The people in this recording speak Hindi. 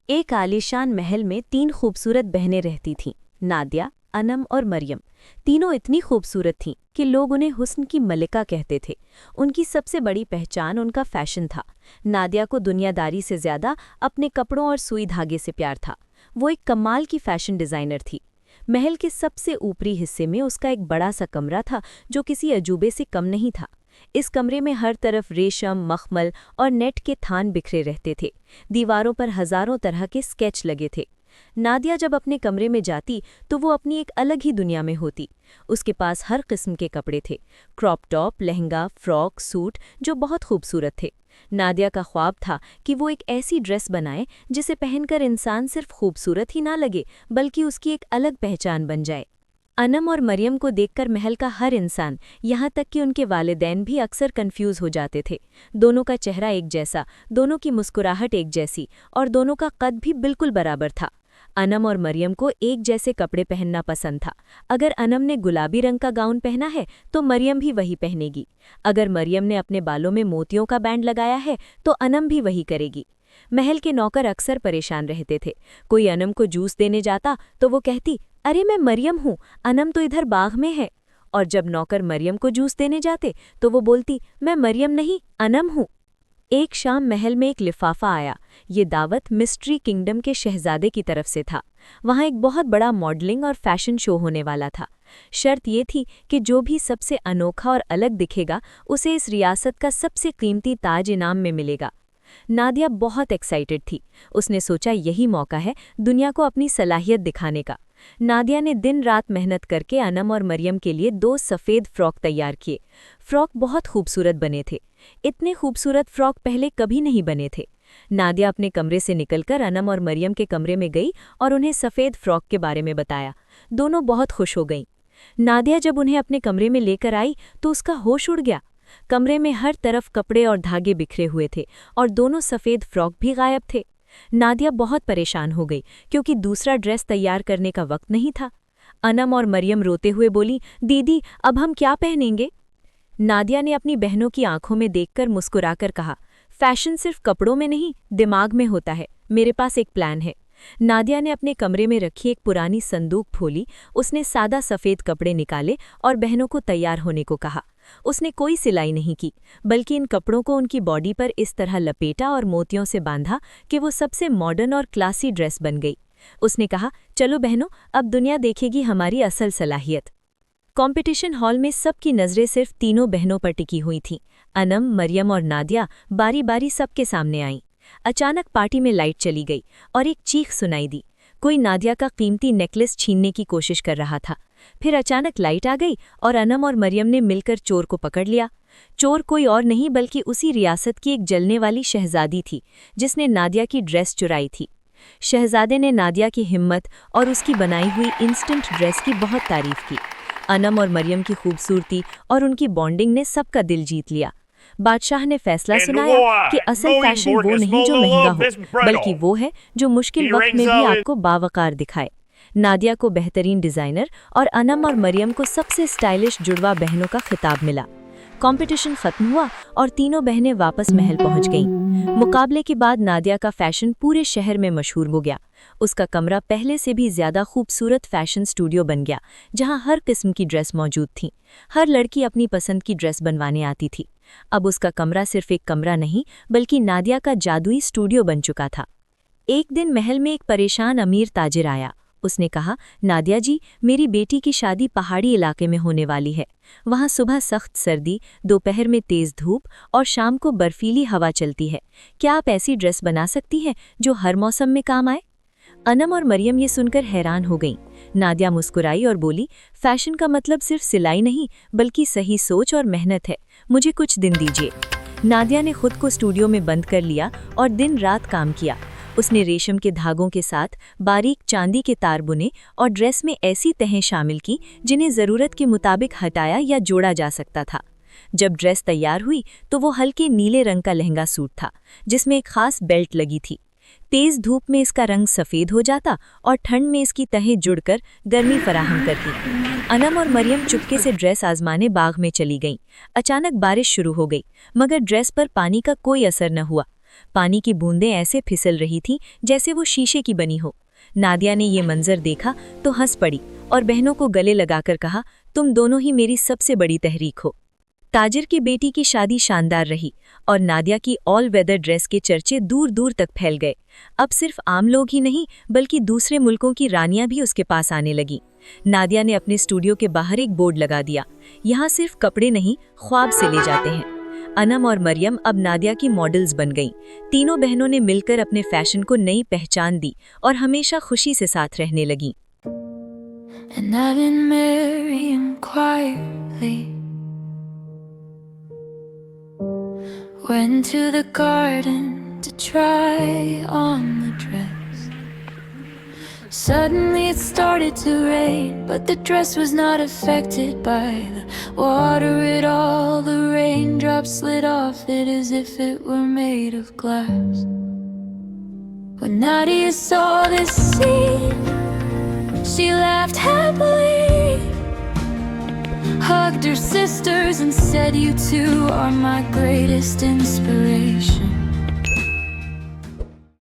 एक आलीशान महल में तीन खूबसूरत बहनें रहती थीं, नादिया, अनम और मरियम। तीनों इतनी खूबसूरत थीं कि लोग उन्हें हुस्न की मलिका कहते थे। उनकी सबसे बड़ी पहचान उनका फैशन था। नादिया को दुनियादारी से ज्यादा अपने कपड़ों और सुई धागे से प्यार था। वो एक कमाल की फैशन डिजाइनर थी। महल के सबसे ऊपरी हिस्से में उसका एक बड़ा सा कमरा था जो किसी अजूबे से कम नहीं था। इस कमरे में हर तरफ रेशम, मखमल और नेट के थान बिखरे रहते थे। दीवारों पर हजारों तरह के स्केच लगे थे। नादिया जब अपने कमरे में जाती तो वो अपनी एक अलग ही दुनिया में होती। उसके पास हर किस्म के कपड़े थे, crop top, lehenga, frock, suit, जो बहुत खूबसूरत थे। नादिया का ख्वाब था कि वो एक ऐसी ड्रेस बनाए जिसे पहनकर इंसान सिर्फ खूबसूरत ही ना लगे बल्कि उसकी एक अलग पहचान बन जाए। अनम और मरियम को देखकर महल का हर इंसान, यहाँ तक कि उनके वालिदैन भी अक्सर कंफ्यूज हो जाते थे। दोनों का चेहरा एक जैसा, दोनों की मुस्कुराहट एक जैसी और दोनों का कद भी बिल्कुल बराबर था। अनम और मरियम को एक जैसे कपड़े पहनना पसंद था। अगर अनम ने गुलाबी रंग का गाउन पहना है तो मरियम भी वही पहनेगी। अगर मरियम ने अपने बालों में मोतियों का बैंड लगाया है तो अनम भी वही करेगी। महल के नौकर अक्सर परेशान रहते थे। कोई अनम को जूस देने जाता तो वो कहती, अरे मैं मरियम हूँ, अनम तो इधर बाग में है। और जब नौकर मरियम को जूस देने जाते तो वो बोलती, मैं मरियम नहीं, अनम हूँ। एक शाम महल में एक लिफाफा आया। ये दावत मिस्ट्री किंगडम के शहजादे की तरफ से था। वहाँ एक बहुत बड़ा मॉडलिंग और फैशन शो होने वाला था। शर्त ये थी कि जो भी सबसे अनोखा और अलग दिखेगा उसे इस रियासत का सबसे कीमती ताज इनाम में मिलेगा। नादिया बहुत एक्साइटेड थी। उसने सोचा यही मौका है दुनिया को अपनी सलाहियत दिखाने का। नादिया ने दिन रात मेहनत करके अनम और मरियम के लिए 2 सफ़ेद फ्रॉक तैयार किए। फ्रॉक बहुत खूबसूरत बने थे। इतने खूबसूरत फ्रॉक पहले कभी नहीं बने थे। नादिया अपने कमरे से निकलकर अनम और मरियम के कमरे में गई और उन्हें सफ़ेद फ्रॉक के बारे में बताया। दोनों बहुत खुश हो गईं। नादिया जब उन्हें अपने कमरे में लेकर आई तो उसका होश उड़ गया। कमरे में हर तरफ कपड़े और धागे बिखरे हुए थे और दोनों सफ़ेद फ्रॉक भी गायब थे। नादिया बहुत परेशान हो गई क्योंकि दूसरा ड्रेस तैयार करने का वक्त नहीं था। अनम और मरियम रोते हुए बोली, दीदी अब हम क्या पहनेंगे? नादिया ने अपनी बहनों की आंखों में देखकर मुस्कुराकर कहा, फैशन सिर्फ कपड़ों में नहीं, दिमाग में होता है। मेरे पास एक प्लान है। नादिया ने अपने कमरे में रखी एक पुरानी संदूक खोली। उसने सादा सफ़ेद कपड़े निकाले और बहनों को तैयार होने को कहा। उसने कोई सिलाई नहीं की, बल्कि इन कपड़ों को उनकी बॉडी पर इस तरह लपेटा और मोतियों से बांधा कि वो सबसे मॉडर्न और क्लासी ड्रेस बन गई। उसने कहा, चलो बहनों, अब दुनिया देखेगी हमारी असल सलाहियत। कंपटीशन हॉल में सबकी नज़रें सिर्फ तीनों बहनों पर टिकी हुई थीं। अनम, मरियम और नादिया बारी बारी सबके सामने आईं। अचानक पार्टी में लाइट चली गई और एक चीख सुनाई दी। कोई नादिया का कीमती नेकलेस छीनने की कोशिश कर रहा था। फिर अचानक लाइट आ गई और अनम और मरियम ने मिलकर चोर को पकड़ लिया। चोर कोई और नहीं बल्कि उसी रियासत की एक जलने वाली शहजादी थी जिसने नादिया की ड्रेस चुराई थी। शहजादे ने नादिया की हिम्मत और उसकी बनाई हुई इंस्टेंट ड्रेस की बहुत तारीफ की। अनम और मरियम की खूबसूरती और उनकी बॉन्डिंग ने सबका दिल जीत लिया। बादशाह ने फैसला सुनाया कि असल फैशन वो नहीं जो महंगा हो, बल्कि वो है जो मुश्किल वक्त में भी आपको बावकार दिखाए। नादिया को बेहतरीन डिज़ाइनर और अनम और मरियम को सबसे स्टाइलिश जुड़वा बहनों का खिताब मिला। कंपटीशन खत्म हुआ और तीनों बहनें वापस महल पहुंच गईं। मुकाबले के बाद नादिया का फैशन पूरे शहर में मशहूर हो गया। उसका कमरा पहले से भी ज्यादा खूबसूरत फैशन स्टूडियो बन गया, जहां हर किस्म की ड्रेस मौजूद थी। हर लड़की अपनी पसंद की ड्रेस बनवाने आती थी। अब उसका कमरा सिर्फ एक कमरा नहीं बल्कि नादिया का जादुई स्टूडियो बन चुका था। एक दिन महल में एक परेशान अमीर ताजिर आया। उसने कहा, नादिया जी, मेरी बेटी की शादी पहाड़ी इलाके में होने वाली है। वहाँ सुबह सख्त सर्दी, दोपहर में तेज धूप और शाम को बर्फीली हवा चलती है। क्या आप ऐसी ड्रेस बना सकती हैं जो हर मौसम में काम आए? अनम और मरियम ये सुनकर हैरान हो गईं। नादिया मुस्कुराई और बोली, फैशन का मतलब सिर्फ सिलाई नहीं बल्कि सही सोच और मेहनत है। मुझे कुछ दिन दीजिए। नादिया ने खुद को स्टूडियो में बंद कर लिया और दिन रात काम किया। उसने रेशम के धागों के साथ बारीक चांदी के तार बुने और ड्रेस में ऐसी तहें शामिल की जिन्हें ज़रूरत के मुताबिक हटाया या जोड़ा जा सकता था। जब ड्रेस तैयार हुई तो वो हल्के नीले रंग का लहंगा सूट था जिसमें एक खास बेल्ट लगी थी। तेज धूप में इसका रंग सफ़ेद हो जाता और ठंड में इसकी तहें जुड़कर गर्मी फराहम करती। अनम और मरियम चुपके से ड्रेस आजमाने बाग में चली गईं। अचानक बारिश शुरू हो गई, मगर ड्रेस पर पानी का कोई असर न हुआ। पानी की बूंदें ऐसे फिसल रही थीं जैसे वो शीशे की बनी हो। नादिया ने ये मंजर देखा तो हंस पड़ी और बहनों को गले लगाकर कहा, तुम दोनों ही मेरी सबसे बड़ी तहरीक हो। ताजिर की बेटी की शादी शानदार रही और नादिया की ऑल वेदर ड्रेस के चर्चे दूर दूर तक फैल गए। अब सिर्फ आम लोग ही नहीं बल्कि दूसरे मुल्कों की रानियां भी उसके पास आने लगी। नादिया ने अपने स्टूडियो के बाहर एक बोर्ड लगा दिया, यहाँ सिर्फ कपड़े नहीं ख्वाब से ले जाते हैं। अनम और मरियम अब नादिया की मॉडल्स बन गईं। तीनों बहनों ने मिलकर अपने फैशन को नई पहचान दी और हमेशा खुशी से साथ रहने लगीं। And I've been marrying quietly. Went to the garden to try on the dress. Suddenly it started to rain, but the dress was not affected by the water at all. The raindrops slid off it as if it were made of glass. When Nadia saw this scene, she laughed happily, hugged her sisters and said, you two are my greatest inspiration.